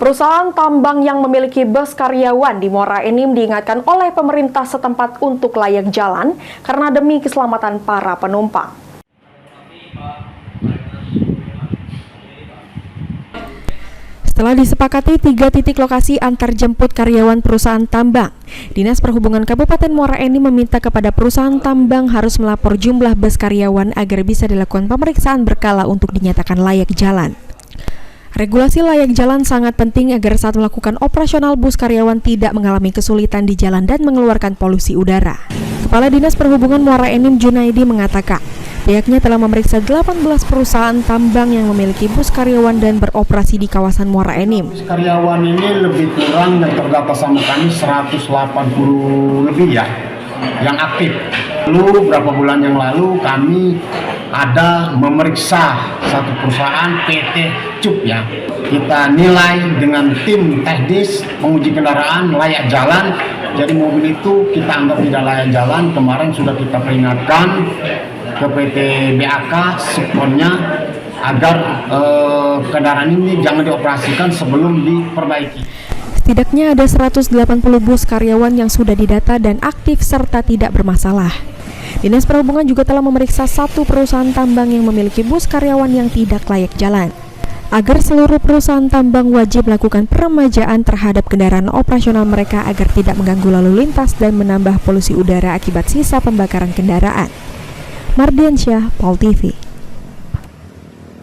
Perusahaan tambang yang memiliki bus karyawan di Muara Enim diingatkan oleh pemerintah setempat untuk layak jalan karena demi keselamatan para penumpang. Setelah disepakati 3 titik lokasi antar jemput karyawan perusahaan tambang, Dinas Perhubungan Kabupaten Muara Enim meminta kepada perusahaan tambang harus melapor jumlah bus karyawan agar bisa dilakukan pemeriksaan berkala untuk dinyatakan layak jalan. Regulasi layak jalan sangat penting agar saat melakukan operasional bus karyawan tidak mengalami kesulitan di jalan dan mengeluarkan polusi udara. Kepala Dinas Perhubungan Muara Enim Junaidi mengatakan, pihaknya telah memeriksa 18 perusahaan tambang yang memiliki bus karyawan dan beroperasi di kawasan Muara Enim. Bus karyawan ini lebih kurang yang terdata sama kami 180 lebih ya, yang aktif. Lalu beberapa bulan yang lalu kami ada memeriksa satu perusahaan PT CUP ya. Kita nilai dengan tim teknis menguji kendaraan layak jalan. Jadi mobil itu kita anggap tidak layak jalan. Kemarin sudah kita peringatkan ke PT BAK seponnya agar kendaraan ini jangan dioperasikan sebelum diperbaiki. Setidaknya ada 180 bus karyawan yang sudah didata dan aktif serta tidak bermasalah. Dinas Perhubungan juga telah memeriksa 1 perusahaan tambang yang memiliki bus karyawan yang tidak layak jalan. Agar seluruh perusahaan tambang wajib melakukan peremajaan terhadap kendaraan operasional mereka agar tidak mengganggu lalu lintas dan menambah polusi udara akibat sisa pembakaran kendaraan. Mardiansyah, Pol TV.